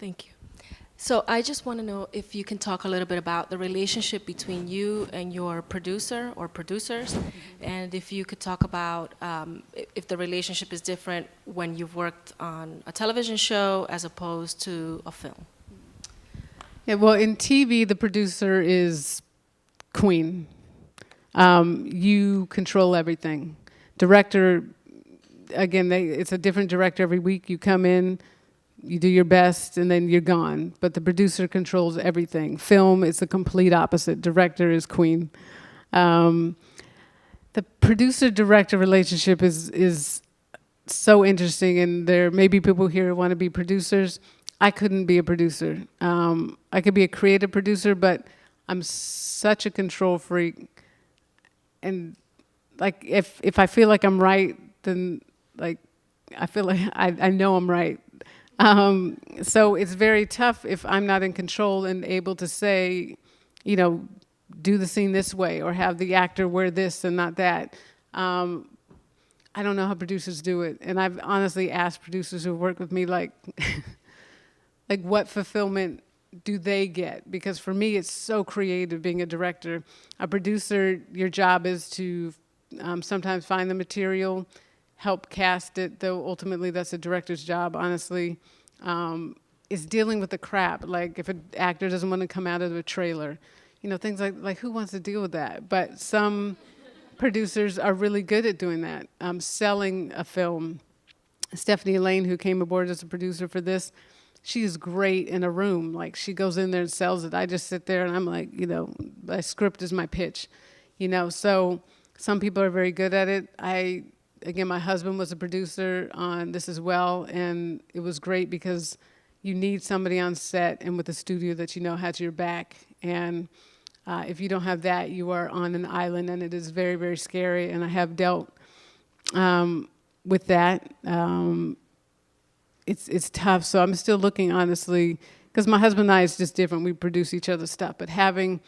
Thank you. So I just want to know if you can talk a little bit about the relationship between you and your producer or producers, and if you could talk about if the relationship is different when you've worked on a television show as opposed to a film. Yeah, well, in TV, the producer is queen. You control everything. Director, again, it's a different director every week. You come in, you do your best, and then you're gone. But the producer controls everything. Film is the complete opposite. Director is queen. The producer-director relationship is so interesting, and there may be people here who want to be producers. I couldn't be a producer. I could be a creative producer, but I'm such a control freak. And like, if I feel like I'm right, then like, I feel like I know I'm right. So it's very tough if I'm not in control and able to say, you know, do the scene this way or have the actor wear this and not that. I don't know how producers do it. And I've honestly asked producers who work with me, like, like what fulfillment do they get? Because for me, it's so creative being a director. A producer, your job is to sometimes find the material, help cast it, though ultimately that's a director's job, honestly, is dealing with the crap. Like if an actor doesn't want to come out of a trailer, you know, things like who wants to deal with that? But some producers are really good at doing that, selling a film. Stephanie Lane, who came aboard as a producer for this, she is great in a room. Like she goes in there and sells it. I just sit there and I'm like, you know, my script is my pitch, you know. So some people are very good at it. Again, my husband was a producer on this as well, and it was great because you need somebody on set and with a studio that you know has your back. And if you don't have that, you are on an island, and it is very, very scary. And I have dealt with that. It's tough. So I'm still looking, honestly, because my husband and I is just different. We produce each other's stuff, but having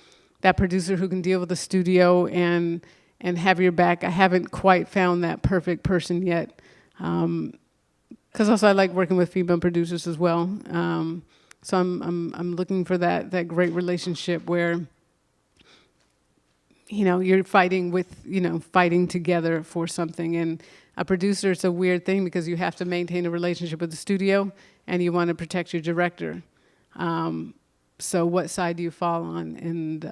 that producer who can deal with the studio and have your back, I haven't quite found that perfect person yet. Because also I like working with female producers as well. So I'm looking for that great relationship where, you know, you're fighting together for something. And a producer, it's a weird thing because you have to maintain a relationship with the studio and you want to protect your director. So what side do you fall on? And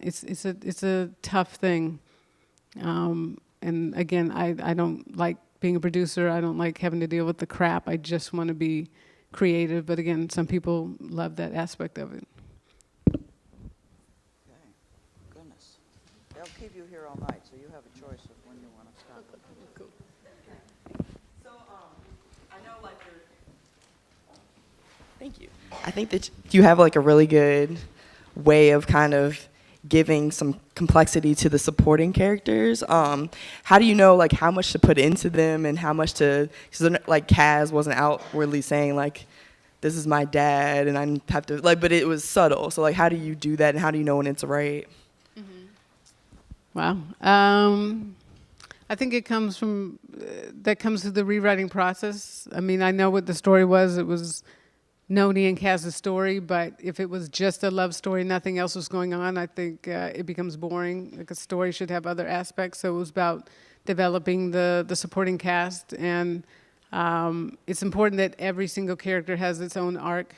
it's a tough thing. And again, I don't like being a producer. I don't like having to deal with the crap. I just want to be creative. But again, some people love that aspect of it. Okay. Goodness. They'll keep you here all night, so you have a choice of when you want to stop. Cool. So, I know, like, thank you. I think that you have, like, a really good way of kind of giving some complexity to the supporting characters. How do you know, like, how much to put into them and how much to, because, like, Kaz wasn't outwardly saying, like, this is my dad and I have to, like, but it was subtle. So, like, how do you do that and how do you know when it's right? Wow. I think it comes from, that comes through the rewriting process. I mean, I know what the story was. It was Noni and Kaz's story, but if it was just a love story, nothing else was going on, I think it becomes boring. Like a story should have other aspects. So it was about developing the supporting cast, and it's important that every single character has its own arc.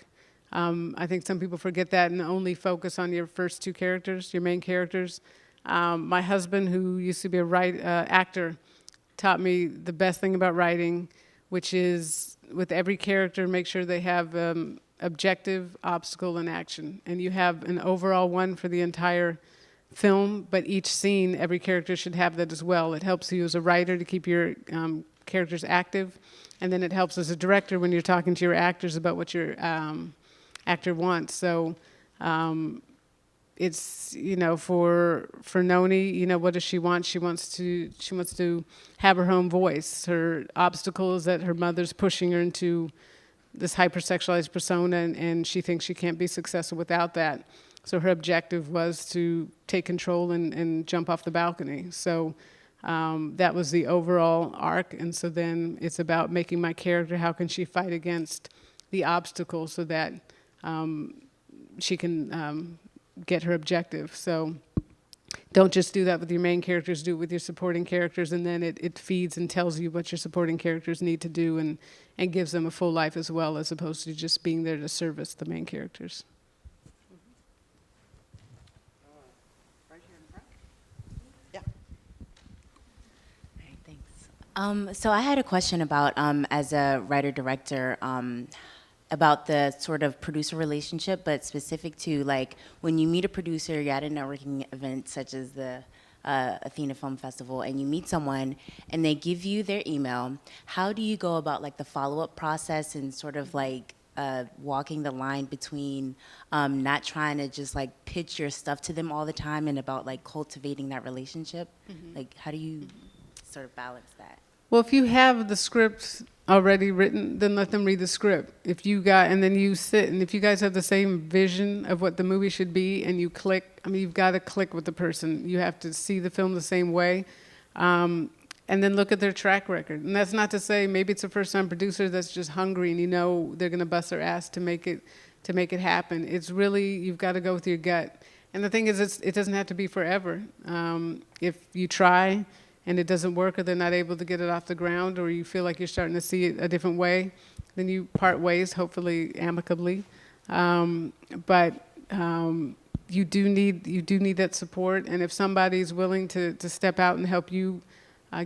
I think some people forget that and only focus on your first two characters, your main characters. My husband, who used to be actor, taught me the best thing about writing, which is with every character, make sure they have objective, obstacle, and action. And you have an overall one for the entire film, but each scene, every character should have that as well. It helps you as a writer to keep your characters active, and then it helps as a director when you're talking to your actors about what your actor wants. So it's, you know, for Noni, you know, what does she want? She wants to have her own voice. Her obstacle is that her mother's pushing her into this hypersexualized persona, and she thinks she can't be successful without that. So her objective was to take control and jump off the balcony. So that was the overall arc. And so then it's about making my character, how can she fight against the obstacle so that she can get her objective. So don't just do that with your main characters, do it with your supporting characters, and then it feeds and tells you what your supporting characters need to do and gives them a full life as well, as opposed to just being there to service the main characters. Right here in front. Yeah. All right, thanks. So I had a question about, as a writer-director, about the sort of producer relationship, but specific to like when you meet a producer, you're at a networking event such as the Athena Film Festival, and you meet someone and they give you their email. How do you go about like the follow-up process and sort of like walking the line between not trying to just like pitch your stuff to them all the time and about like cultivating that relationship? Like how do you sort of balance that? Well, if you have the script already written, then let them read the script. And then you sit, and if you guys have the same vision of what the movie should be and you click, I mean, you've got to click with the person. You have to see the film the same way. And then look at their track record. And that's not to say maybe it's a first-time producer that's just hungry and you know they're going to bust their ass to make it happen. It's really, you've got to go with your gut. And the thing is, it doesn't have to be forever. If you try and it doesn't work, or they're not able to get it off the ground, or you feel like you're starting to see it a different way, then you part ways, hopefully amicably. But you do need that support, and if somebody's willing to step out and help you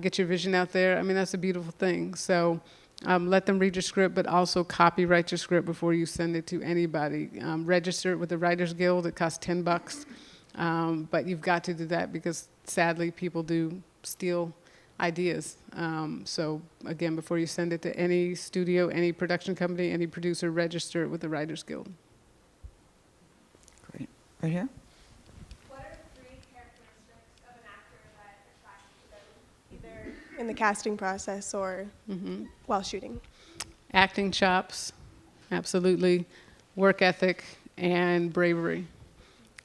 get your vision out there, I mean, that's a beautiful thing. So let them read your script, but also copyright your script before you send it to anybody. Register it with the Writers Guild. It costs $10. But you've got to do that because sadly people do steal ideas. So again, before you send it to any studio, any production company, any producer, register it with the Writers Guild. Great. Right here. What are 3 characteristics of an actor that attract you to them, either in the casting process or while shooting? Acting chops, absolutely. Work ethic and bravery.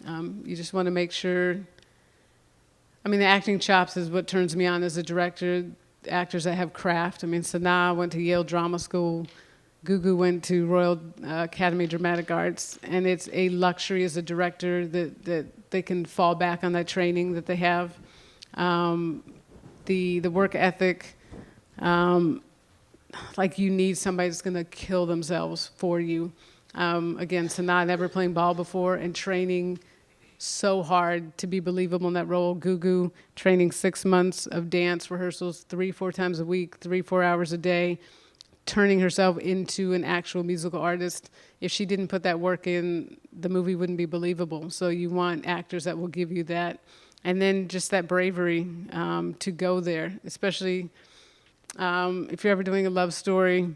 You just want to make sure. I mean, the acting chops is what turns me on as a director. Actors that have craft. I mean, Sanaa went to Yale Drama School. Gugu went to Royal Academy of Dramatic Arts. And it's a luxury as a director that they can fall back on that training that they have. The work ethic, like you need somebody that's going to kill themselves for you. Again, Sanaa never playing ball before and training so hard to be believable in that role. Gugu training 6 months of dance rehearsals 3-4 times a week, 3-4 hours a day, turning herself into an actual musical artist. If she didn't put that work in, the movie wouldn't be believable. So you want actors that will give you that. And then just that bravery to go there, especially if you're ever doing a love story.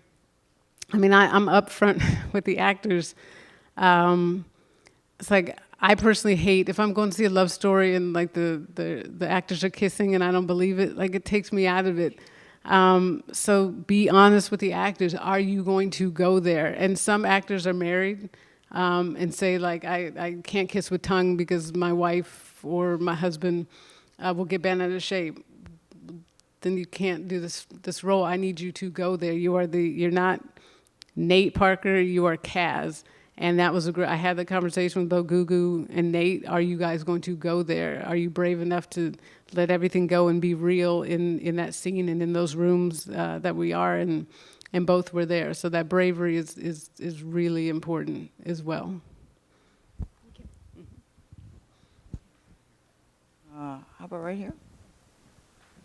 I mean, I'm upfront with the actors. It's like, I personally hate if I'm going to see a love story and like the actors are kissing and I don't believe it, like it takes me out of it. So be honest with the actors. Are you going to go there? And some actors are married and say like, I can't kiss with tongue because my wife or my husband will get bent out of shape. Then you can't do this role. I need you to go there. You're not Nate Parker, you are Kaz. And that was I had the conversation with both Gugu and Nate. Are you guys going to go there? Are you brave enough to let everything go and be real in that scene and in those rooms that we are? And both were there. So that bravery is really important as well. How about right here?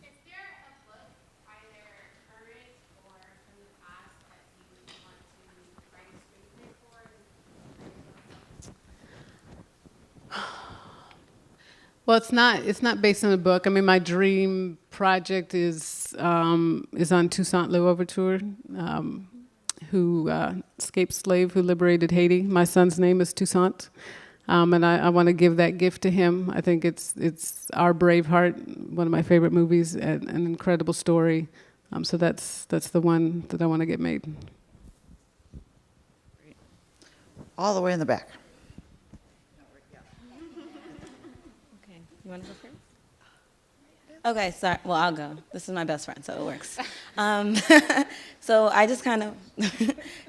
Is there a book, either current or from the past, that you want to write a screenplay for? Well, it's not based on a book. I mean, my dream project is on Toussaint Louverture, who escaped slave, who liberated Haiti. My son's name is Toussaint, and I want to give that gift to him. I think it's Our Braveheart, one of my favorite movies, and an incredible story. So that's the one that I want to get made. All the way in the back. Okay, you want to go first? Okay, sorry. Well, I'll go. This is my best friend, so it works. So I just kind of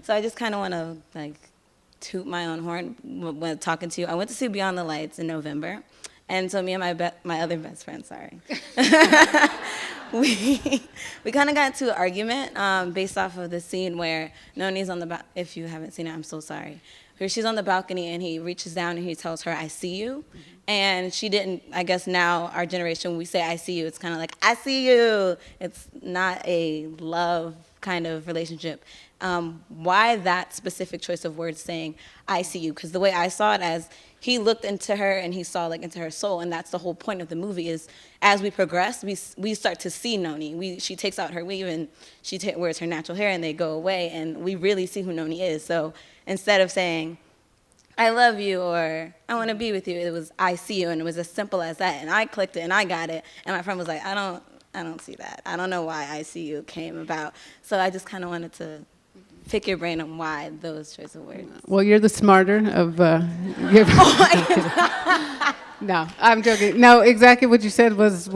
So I just kind of want to like toot my own horn when talking to you. I went to see Beyond the Lights in November, and so me and my other best friend, sorry, we kind of got into an argument based off of the scene where Noni's on the if you haven't seen it, I'm so sorry. Where she's on the balcony and he reaches down and he tells her, "I see you," and she didn't. I guess now our generation, we say "I see you," it's kind of like "I see you." It's not a love kind of relationship. Why that specific choice of words saying "I see you"? Because the way I saw it as he looked into her and he saw like into her soul, and that's the whole point of the movie is as we progress, we start to see Noni. She takes out her weave and she wears her natural hair and they go away, and we really see who Noni is. So instead of saying "I love you" or "I want to be with you," it was "I see you," and it was as simple as that. And I clicked it and I got it, and my friend was like, I don't see that. I don't know why "I see you" came about. So I just kind of wanted to pick your brain on why those choice of words. Well, you're the smarter of. No, I'm joking. No, exactly what you said was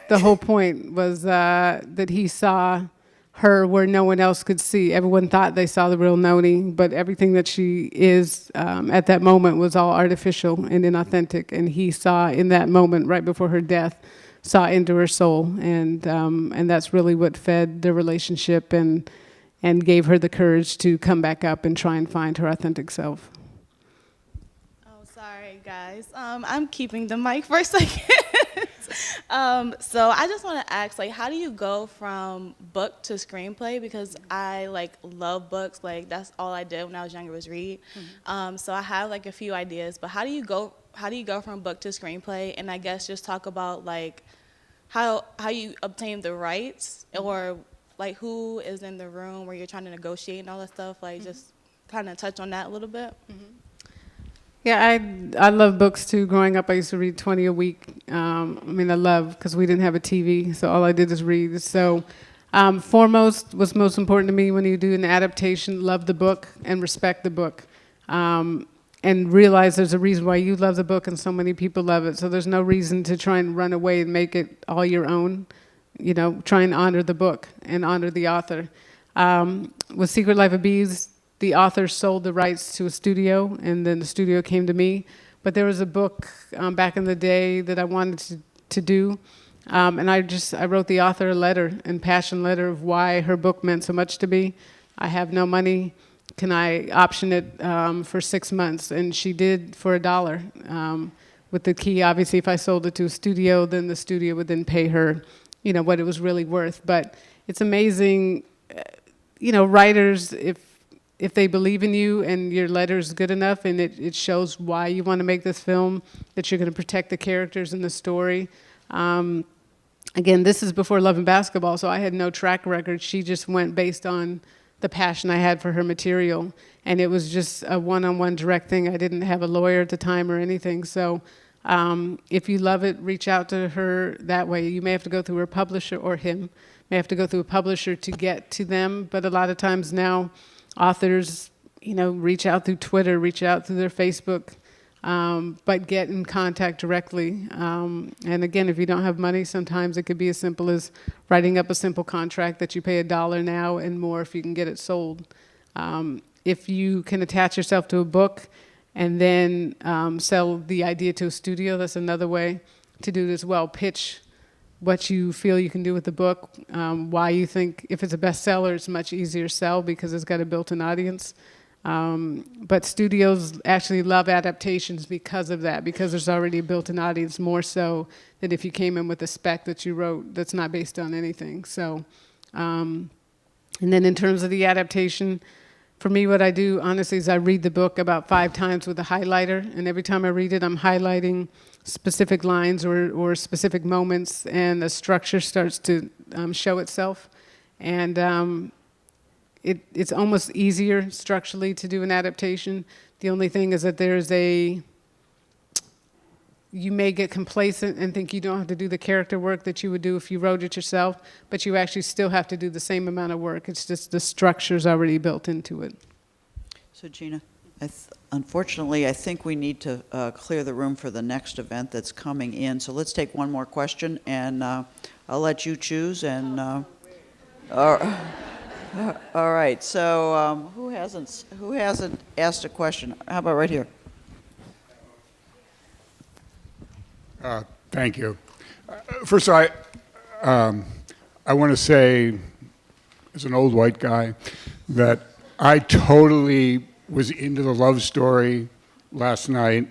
the whole point. Was that he saw her where no one else could see. Everyone thought they saw the real Noni, but everything that she is at that moment was all artificial and inauthentic. And he saw in that moment, right before her death, saw into her soul, and that's really what fed their relationship and gave her the courage to come back up and try and find her authentic self. Oh, sorry, guys. I'm keeping the mic for a second. So I just want to ask, like, how do you go from book to screenplay? Because I, like, love books. Like, that's all I did when I was younger was read. So I have, like, a few ideas. But how do you go from book to screenplay? And I guess just talk about, like, how you obtain the rights, or like who is in the room where you're trying to negotiate and all that stuff. Like just kind of touch on that a little bit. Yeah, I love books too. Growing up, I used to read 20 a week. I love, because we didn't have a TV, so all I did is read. So foremost, what's most important to me when you do an adaptation, love the book and respect the book. And realize there's a reason why you love the book and so many people love it. So there's no reason to try and run away and make it all your own. You know, try and honor the book and honor the author. With Secret Life of Bees, the author sold the rights to a studio, and then the studio came to me. But there was a book back in the day that I wanted to do, and I wrote the author a letter, and passion letter of why her book meant so much to me. I have no money. Can I option it for 6 months? And she did for $1. With the key, obviously, if I sold it to a studio, then the studio would then pay her, you know, what it was really worth. But it's amazing, you know, writers, if they believe in you and your letter is good enough and it shows why you want to make this film, that you're going to protect the characters and the story. Again, this is before Love and Basketball, so I had no track record. She just went based on the passion I had for her material. And it was just a one-on-one direct thing. I didn't have a lawyer at the time or anything. So if you love it, reach out to her that way. You may have to go through her publisher, or him may have to go through a publisher to get to them. But a lot of times now, authors, you know, reach out through Twitter, reach out through their Facebook, but get in contact directly. And again, if you don't have money, sometimes it could be as simple as writing up a simple contract that you pay $1 now and more if you can get it sold. If you can attach yourself to a book and then sell the idea to a studio, that's another way to do it as well. Pitch what you feel you can do with the book, why you think if it's a bestseller, it's much easier to sell because it's got a built-in audience. But studios actually love adaptations because of that, because there's already a built-in audience, more so than if you came in with a spec that you wrote that's not based on anything. So, and then in terms of the adaptation, for me, what I do, honestly, is I read the book about 5 times with a highlighter, and every time I read it, I'm highlighting specific lines or specific moments, and the structure starts to show itself. And it's almost easier structurally to do an adaptation. The only thing is that you may get complacent and think you don't have to do the character work that you would do if you wrote it yourself, but you actually still have to do the same amount of work. It's just the structure's already built into it. So Gina, unfortunately, I think we need to clear the room for the next event that's coming in. So let's take one more question, and I'll let you choose. And all right. So who hasn't asked a question? How about right here? Thank you. First, I want to say, as an old white guy, that I totally was into the love story last night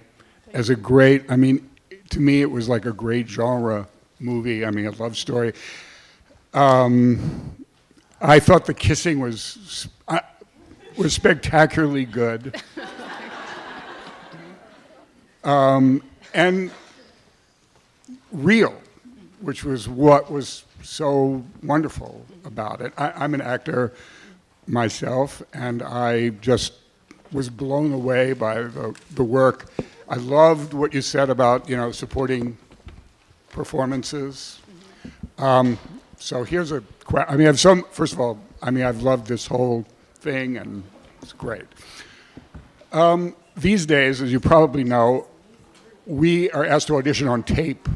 as a great, I mean, to me it was like a great genre movie, I mean, a love story. I thought the kissing was spectacularly good. And real, which was what was so wonderful about it. I'm an actor myself, and I just was blown away by the work. I loved what you said about, supporting performances. So here's a question. I mean, first of all, I've loved this whole thing, and it's great. These days, as you probably know, we are asked to audition on tape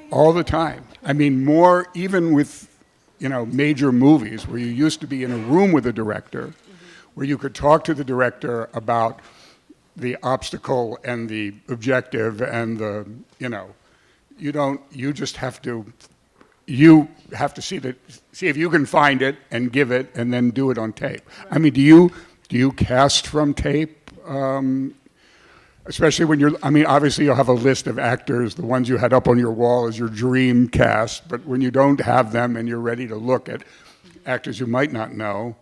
all the time. I mean, more even with, major movies where you used to be in a room with a director, where you could talk to the director about the obstacle and the objective and you have to see if you can find it and give it and then do it on tape. Right. I mean, do you cast from tape? Especially when obviously you'll have a list of actors, the ones you had up on your wall as your dream cast, but when you don't have them and you're ready to look at actors you might not know,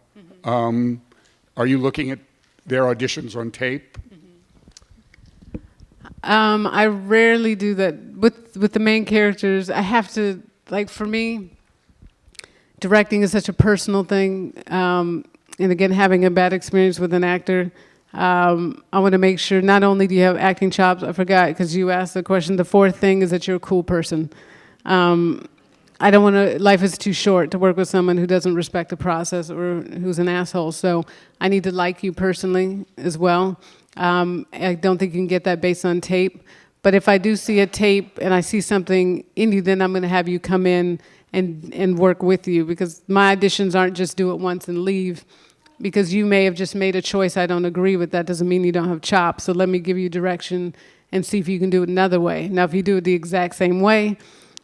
are you looking at their auditions on tape? I rarely do that. With the main characters, I have to, for me, directing is such a personal thing. And again, having a bad experience with an actor, I want to make sure not only do you have acting chops, I forgot because you asked the question, the fourth thing is that you're a cool person. I don't want to, life is too short to work with someone who doesn't respect the process or who's an asshole. So I need to like you personally as well. I don't think you can get that based on tape. But if I do see a tape and I see something in you, then I'm going to have you come in and work with you, because my auditions aren't just do it once and leave. Because you may have just made a choice I don't agree with, that doesn't mean you don't have chops. So let me give you direction and see if you can do it another way. Now, if you do it the exact same way,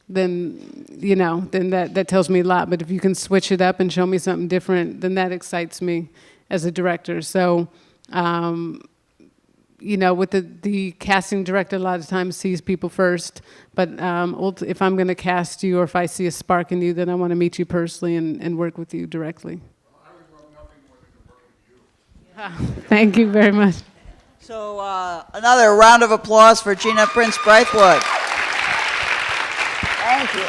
then, then that tells me a lot. But if you can switch it up and show me something different, then that excites me as a director. So, with the casting director, a lot of times sees people first. But if I'm going to cast you or if I see a spark in you, then I want to meet you personally and work with you directly. Thank you very much. So another round of applause for Gina Prince-Bythewood. Thank you.